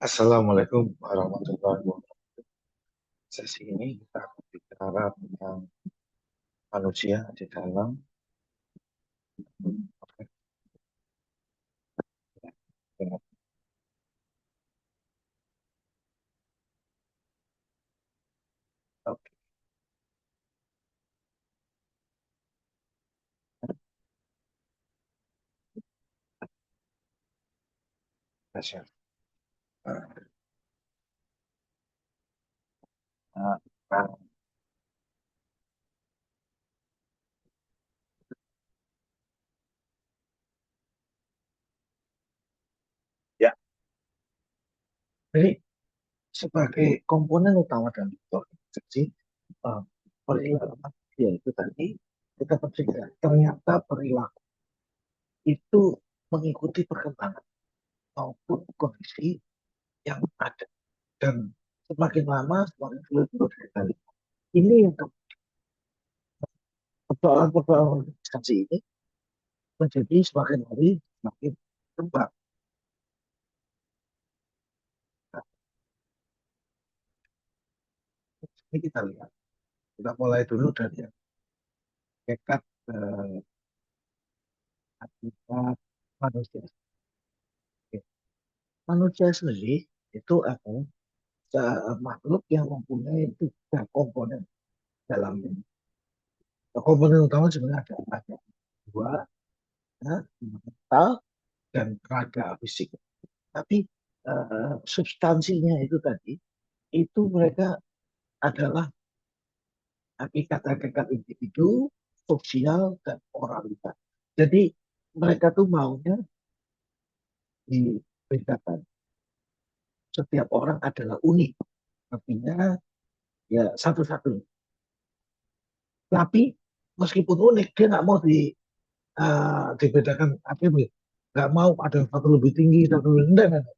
Assalamualaikum warahmatullahi wabarakatuh. Sesi ini kita akan bicara tentang manusia di dalam. Oke, oke, Tasya. Nah, nah, ya, jadi sebagai komponen utama dalam organisasi, eh, perilaku manusia itu tadi kita berpikir ternyata perilaku itu mengikuti perkembangan maupun kondisi yang ada dan semakin lama semakin sulit untuk dikendalikan. Ini yang persoalan-persoalan organisasi ini menjadi semakin hari semakin berkembang. Nah, ini kita lihat, kita mulai dulu dari yang hakikat hakikat manusia. Oke. Manusia sendiri itu adalah makhluk yang mempunyai tiga komponen dalam ini. Komponen utama sebenarnya ada dua, ya, mental dan raga fisik. Tapi substansinya itu tadi, itu mereka adalah hakikat-hakikat individu, sosial, dan moralitas. Jadi mereka tuh maunya dibedakan. Setiap orang adalah unik. Artinya ya satu-satu. Tapi meskipun unik, dia nggak mau dibedakan. Artinya nggak mau ada satu lebih tinggi, satu lebih rendah. Nggak.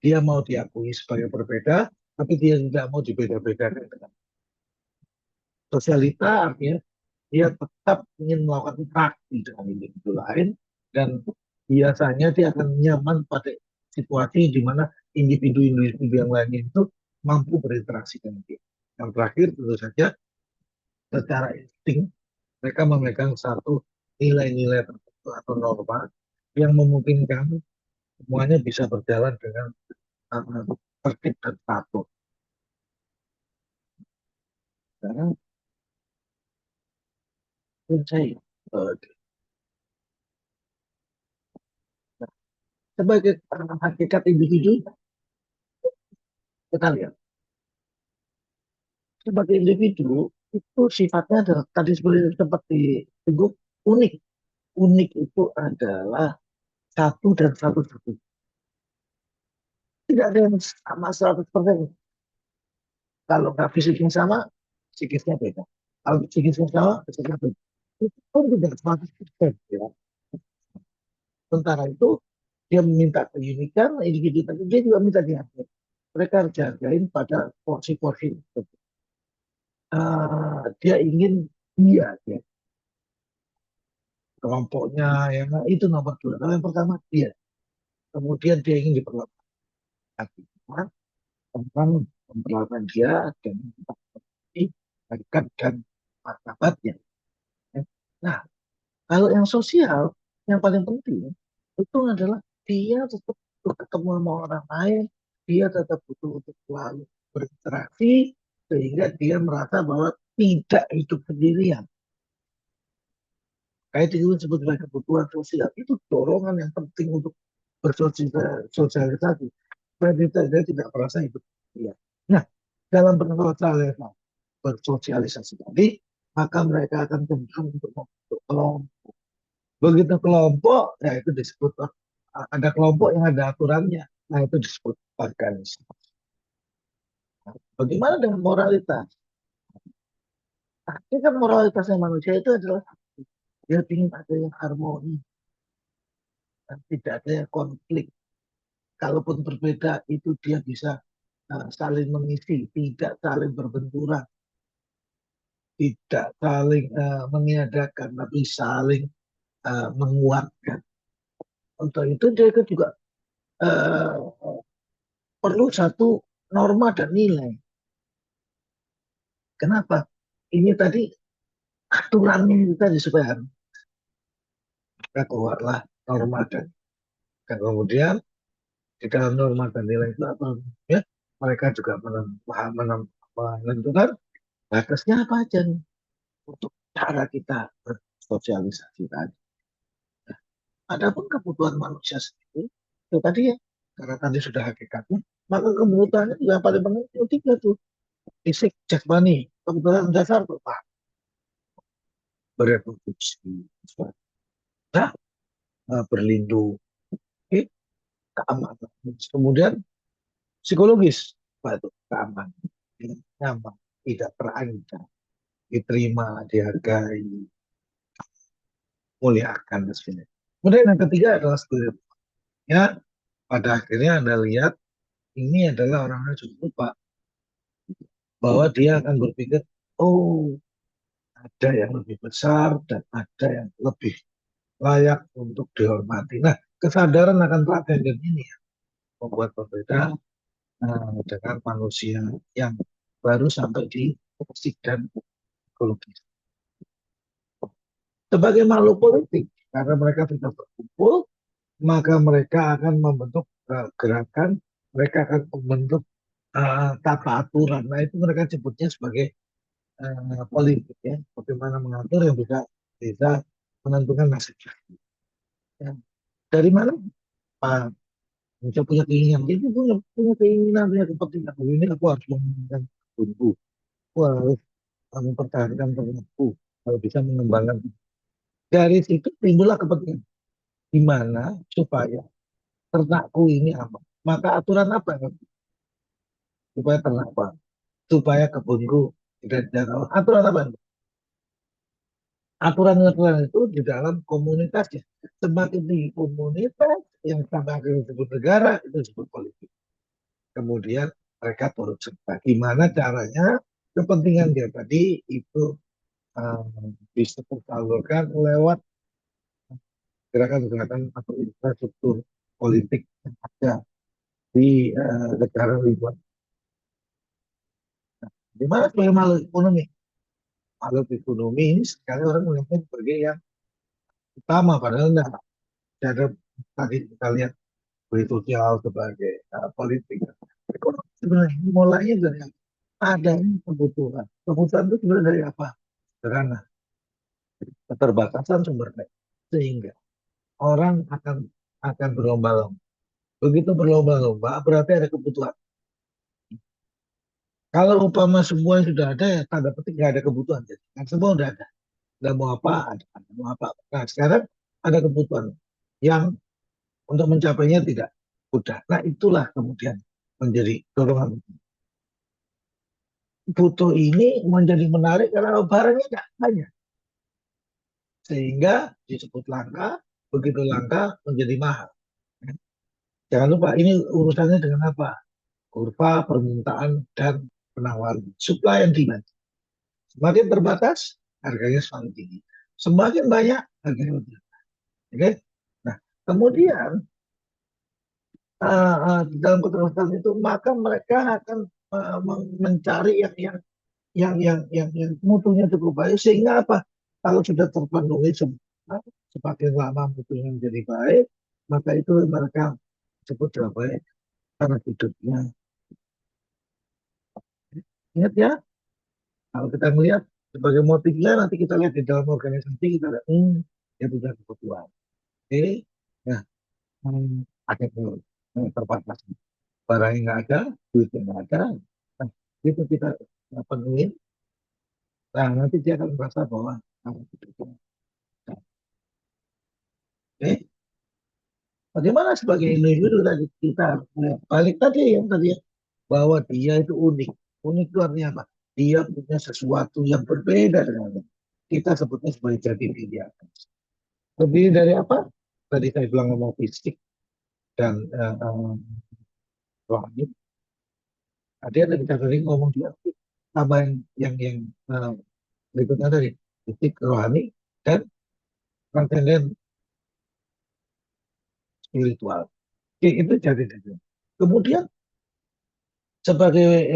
Dia mau diakui sebagai berbeda, tapi dia tidak mau dibeda-bedakan dengan sosialita. Artinya dia tetap ingin melakukan interaksi dengan individu lain dan biasanya dia akan nyaman pada situasi di mana individu-individu yang lainnya itu mampu berinteraksi dengan dia. Yang terakhir tentu saja secara insting mereka memegang satu nilai-nilai tertentu atau norma yang memungkinkan semuanya bisa berjalan dengan tertib dan teratur. Sekarang saya sebagai hakikat individu kita lihat sebagai individu itu sifatnya adalah tadi seperti disinggung unik. Unik itu adalah satu dan satu-satu. Tidak ada yang sama 100%. Kalau nggak fisiknya sama, psikisnya beda. Kalau psikisnya sama, fisiknya beda. Itu pun tidak 100%. Ya. Sementara itu, dia meminta keunikan, individu tadi, dia juga minta dihargai. Mereka harus dihargain pada porsi-porsi. Dia ingin dia kelompoknya yang itu nomor dua. Kalau yang pertama dia, kemudian dia ingin diperlakukan tentang memperlakukan dia dan harkat dan martabatnya. Nah, kalau yang sosial, yang paling penting itu adalah dia tetap butuh ketemu sama orang lain, dia tetap butuh untuk selalu berinteraksi sehingga dia merasa bahwa tidak hidup sendirian. Kayak itu disebut sebagai kebutuhan sosial. Itu dorongan yang penting untuk bersosialisasi. Supaya dia tidak merasa hidup sendirian. Nah, dalam bersosialisasi tadi, maka mereka akan cenderung untuk membentuk kelompok. Begitu kelompok, ya itu disebut ada kelompok yang ada aturannya. Nah, itu disebut organisasi. Nah, bagaimana dengan moralitas? Nah, ini kan moralitasnya manusia itu adalah dia ingin ada yang harmoni dan tidak ada yang konflik. Kalaupun berbeda itu dia bisa saling mengisi, tidak saling berbenturan, tidak saling meniadakan, tapi saling menguatkan. Untuk itu dia juga uh, perlu satu norma dan nilai. Kenapa? Ini tadi aturannya itu tadi supaya kita keluarlah norma dan kemudian di dalam norma dan nilai itu apa? Ya, mereka juga menentukan batasnya apa aja nih untuk cara kita bersosialisasi tadi. Adapun kebutuhan manusia sendiri, itu tadi ya, karena tadi sudah hakikatnya, maka kebutuhannya juga paling penting itu tiga tuh, fisik, jasmani, kebutuhan dasar tuh, Pak, bereproduksi, nah, berlindung, oke, keamanan, kemudian psikologis, Pak, itu keamanan, nyaman, tidak terancam, diterima, dihargai, muliakan, dan sebagainya. Kemudian yang ketiga adalah spirit. Ya, pada akhirnya Anda lihat, ini adalah orang-orang yang lupa bahwa dia akan berpikir, oh, ada yang lebih besar dan ada yang lebih layak untuk dihormati. Nah, kesadaran akan tragedi ini yang membuat berbeda dengan manusia yang baru sampai di fisik dan psikologis. Sebagai makhluk politik, karena mereka sudah berkumpul, maka mereka akan membentuk gerakan, mereka akan membentuk tata aturan. Nah, itu mereka sebutnya sebagai politik ya, bagaimana mengatur yang bisa bisa menentukan nasib. Ya. Dari mana Pak Bisa punya keinginan? Jadi punya keinginan, punya kepentingan. Oh, ini aku harus menginginkan tumbuh. Aku harus mempertahankan ternakku. Kalau bisa mengembangkan. Dari situ timbullah kepentingan. Gimana supaya ternakku ini aman? Maka aturan apa? Supaya ternak apa? Supaya kebunku tidak dijangkau. Aturan apa? Aturan-aturan itu di dalam komunitas ya. Semakin di komunitas yang sampai akhirnya disebut negara itu disebut politik. Kemudian mereka turut serta. Gimana caranya kepentingan dia tadi itu uh, bisa tersalurkan lewat gerakan-gerakan atau infrastruktur politik yang ada di negara ribuan. Di mana sebagai makhluk ekonomi? Makhluk ekonomi ini sekali orang melihatnya sebagai yang utama, padahal enggak. Ada tadi kita lihat sosial sebagai politik. Ekonomi sebenarnya mulainya dari adanya kebutuhan. Kebutuhan itu sebenarnya dari apa? Karena keterbatasan sumber daya. Sehingga orang akan berlomba-lomba. Begitu berlomba-lomba berarti ada kebutuhan. Kalau umpama semua yang sudah ada ya tanda petik nggak ada kebutuhan. Jadi kan semua udah ada. Udah mau apa ada mau apa. Nah sekarang ada kebutuhan yang untuk mencapainya tidak mudah. Nah itulah kemudian menjadi dorongan. Butuh ini menjadi menarik karena barangnya nggak banyak. Sehingga disebut langka, begitu langka menjadi mahal. Jangan lupa ini urusannya dengan apa? Kurva permintaan dan penawaran. Supply and demand. Semakin terbatas, harganya semakin tinggi. Semakin banyak, harganya lebih rendah. Oke? Nah, kemudian dalam keterlibatan itu, maka mereka akan mencari yang mutunya cukup baik. Sehingga apa? Kalau sudah terpenuhi semua, semakin lama mutunya menjadi baik, maka itu mereka sebut sudah baik karena hidupnya. Ingat ya, kalau kita melihat sebagai motifnya, nanti kita lihat di dalam organisasi, kita lihat, dia punya kebutuhan. Oke, nah, ada terbatas. Barangnya nggak ada, duitnya nggak ada, nah, itu kita penuhin, nah nanti dia akan merasa bahwa hidupnya. Oke, bagaimana sebagai individu tadi kita balik tadi yang tadi ya, bahwa dia itu unik. Unik itu artinya apa? Dia punya sesuatu yang berbeda dengan yang kita sebutnya sebagai jati diri dia. Terdiri dari apa? Tadi saya bilang ngomong fisik dan rohani. Ada yang tadi ngomong juga tambah yang uh, berikutnya tadi fisik, rohani dan transenden spiritual. Oke, itu jati diri. Kemudian sebagai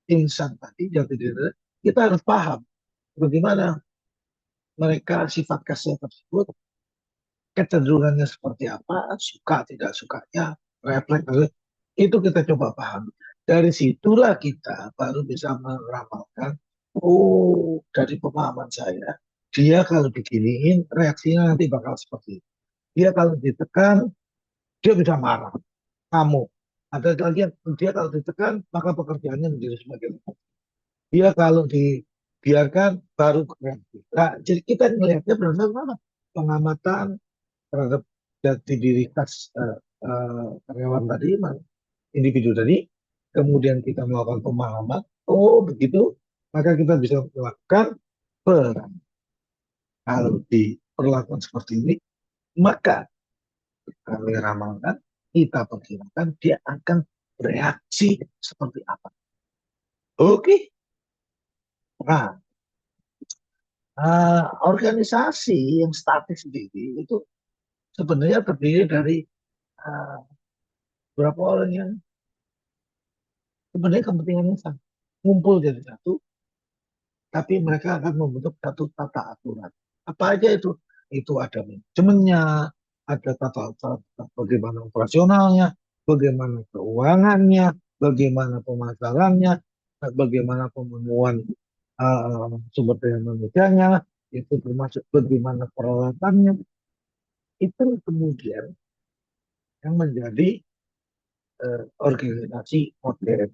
insan tadi jati diri, kita harus paham bagaimana mereka sifat khasnya tersebut, kecenderungannya seperti apa, suka tidak sukanya, refleks itu kita coba paham. Dari situlah kita baru bisa meramalkan, oh dari pemahaman saya, dia kalau diginiin reaksinya nanti bakal seperti itu. Dia kalau ditekan, dia bisa marah, kamu. Ada lagi yang dia kalau ditekan, maka pekerjaannya menjadi semakin dia kalau dibiarkan baru kreatif. Nah, jadi kita melihatnya berdasarkan pengamatan terhadap jati diri khas karyawan tadi, individu tadi, kemudian kita melakukan pemahaman, oh begitu, maka kita bisa melakukan peran. Kalau diperlakukan seperti ini, maka kami ramalkan, kita perkirakan dia akan bereaksi seperti apa. Oke, nah organisasi yang statis sendiri itu sebenarnya terdiri dari uh, berapa orang yang sebenarnya kepentingannya sama, ngumpul jadi satu, tapi mereka akan membentuk satu tata aturan. Apa aja itu? Itu ada manajemennya, ada tata bagaimana operasionalnya, bagaimana keuangannya, bagaimana pemasarannya, bagaimana pemenuhan sumber daya manusianya, itu termasuk bagaimana peralatannya. Itu kemudian yang menjadi organisasi modern.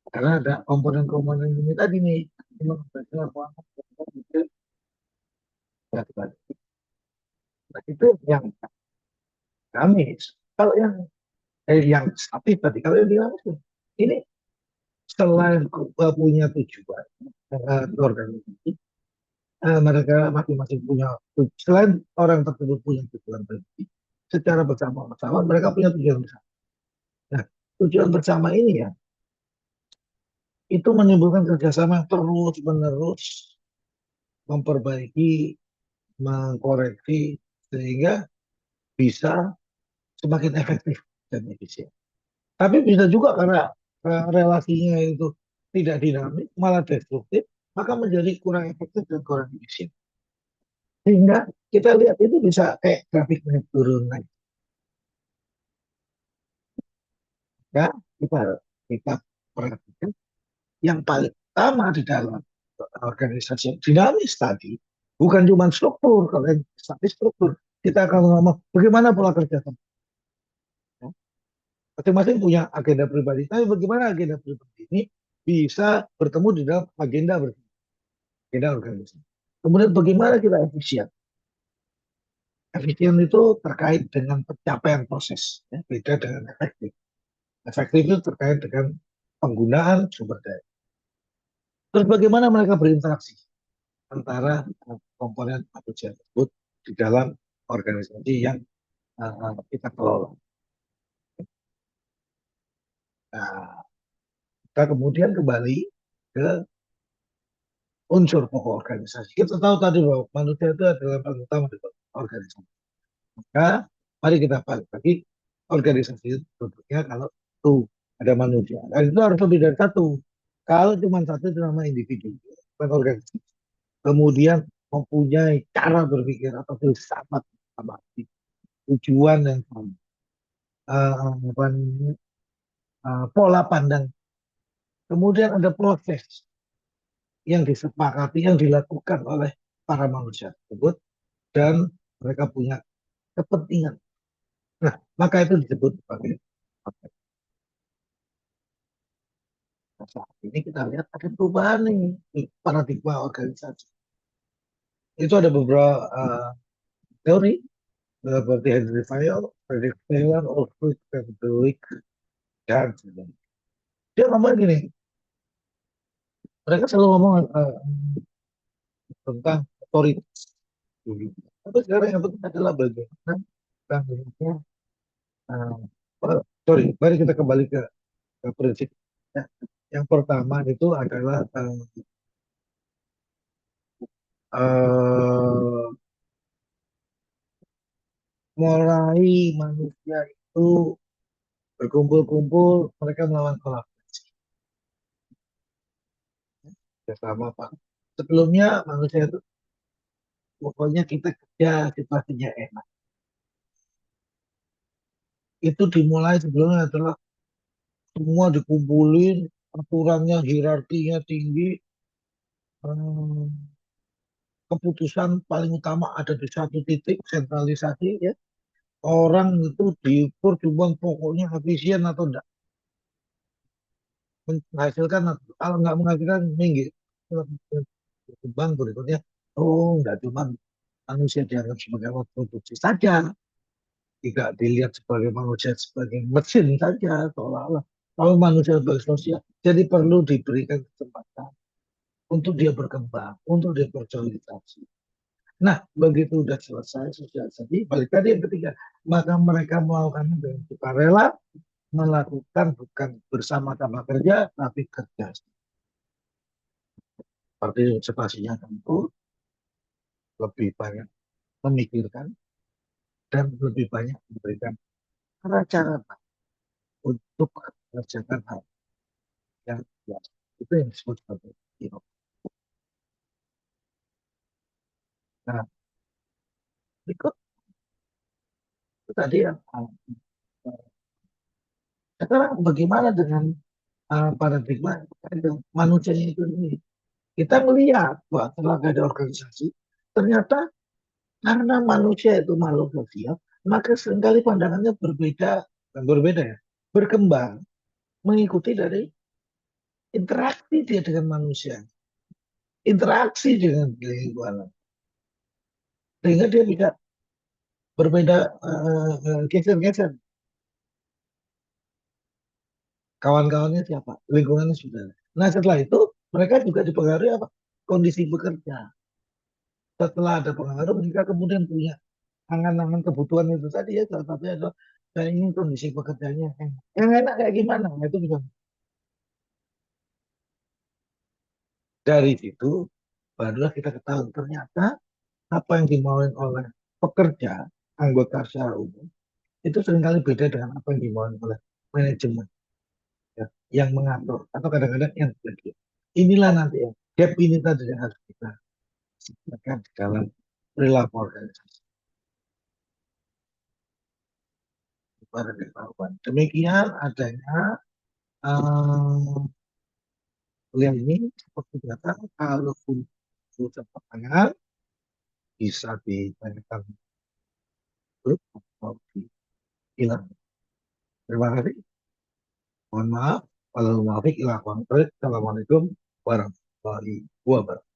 Karena ada komponen-komponen ini tadi nih. Nah, itu yang kami. Kalau yang statis tadi, kalau yang dinamis ini selain punya tujuan organisasi, mereka masing-masing punya selain orang tersebut punya tujuan pribadi, secara bersama-sama mereka punya tujuan bersama. Nah, tujuan bersama ini ya itu menimbulkan kerjasama terus menerus memperbaiki, mengkoreksi sehingga bisa semakin efektif dan efisien. Tapi bisa juga karena relasinya itu tidak dinamis, malah destruktif, maka menjadi kurang efektif dan kurang efisien. Sehingga kita lihat itu bisa kayak grafik naik turun naik. Ya, kita perhatikan yang paling utama di dalam organisasi yang dinamis tadi bukan cuma struktur, kalau yang struktur kita akan ngomong bagaimana pola kerja teman. Masing-masing punya agenda pribadi, tapi bagaimana agenda pribadi ini bisa bertemu di dalam agenda bersama, agenda organisasi. Kemudian bagaimana kita efisien? Efisien itu terkait dengan pencapaian proses, ya, beda dengan efektif. Efektif itu terkait dengan penggunaan sumber daya. Terus bagaimana mereka berinteraksi antara komponen manusia tersebut di dalam organisasi yang kita kelola. Nah, kita kemudian kembali ke unsur pokok organisasi. Kita tahu tadi bahwa manusia itu adalah paling utama di organisasi. Maka mari kita balik lagi organisasi itu bentuknya kalau itu ada manusia. Dan itu harus lebih dari satu. Kalau cuma satu itu nama individu, bukan organisasi. Kemudian mempunyai cara berpikir atau filsafat sama tujuan yang sama, pola pandang. Kemudian ada proses yang disepakati, yang dilakukan oleh para manusia tersebut dan mereka punya kepentingan. Nah, maka itu disebut sebagai saat ini kita lihat ada perubahan nih di paradigma organisasi. Itu ada beberapa teori seperti Henry Fayol, Frederick Taylor, Alfred Kendrick, dan sebagainya. Dia ngomong gini, mereka selalu ngomong tentang otoritas. Tapi sekarang yang penting adalah bagaimana bangunnya. Sorry, mari kita kembali ke prinsip. Ya. Yang pertama itu adalah uh, mulai manusia itu Berkumpul-kumpul mereka melawan kolaborasi bersama Pak. Sebelumnya manusia itu pokoknya kita kerja situasinya enak. Itu dimulai sebelumnya adalah semua dikumpulin, aturannya hierarkinya tinggi, eh, keputusan paling utama ada di satu titik sentralisasi ya. Orang itu diukur cuma pokoknya efisien atau enggak menghasilkan, kalau nggak menghasilkan minggir. Berkembang berikutnya, oh nggak cuma manusia dianggap sebagai alat produksi saja, tidak dilihat sebagai manusia sebagai mesin saja, seolah-olah kalau manusia sebagai sosial, jadi perlu diberikan kesempatan untuk dia berkembang, untuk dia bersosialisasi. Nah, begitu sudah selesai sosialisasi, balik tadi yang ketiga, maka mereka melakukannya dengan sukarela, melakukan bukan bersama-sama kerja, tapi kerja. Partisipasinya tentu lebih banyak memikirkan dan lebih banyak memberikan cara-cara untuk mengerjakan hal yang biasa. Itu yang disebut sebagai inovasi. Nah, berikut itu tadi yang sekarang bagaimana dengan paradigma manusianya itu sendiri. Kita melihat bahwa setelah ada organisasi, ternyata karena manusia itu makhluk sosial, maka seringkali pandangannya berbeda, bukan berbeda ya, berkembang mengikuti dari interaksi dia dengan manusia, interaksi dengan lingkungan, sehingga dia bisa berbeda, geser-geser. Kawan-kawannya siapa, lingkungannya sudah. Nah setelah itu mereka juga dipengaruhi apa? Kondisi bekerja. Setelah ada pengaruh, mereka kemudian punya angan-angan kebutuhan itu tadi ya. Salah satunya adalah saya ingin kondisi pekerjaannya enak. Yang enak kayak gimana? Nah, itu bisa dari situ barulah kita ketahui ternyata apa yang dimauin oleh pekerja, anggota secara umum, itu seringkali beda dengan apa yang dimauin oleh manajemen ya, yang mengatur atau kadang-kadang yang terjadi. Inilah nanti ya, gap ini tadi yang harus kita selesaikan di dalam perilaku organisasi. Pada ketahuan. Demikian adanya kuliah ini seperti kata kalau punya pertanyaan bisa ditanyakan grup atau hilang. Terima kasih. Mohon maaf. Kalau maafik, Assalamualaikum warahmatullahi wabarakatuh.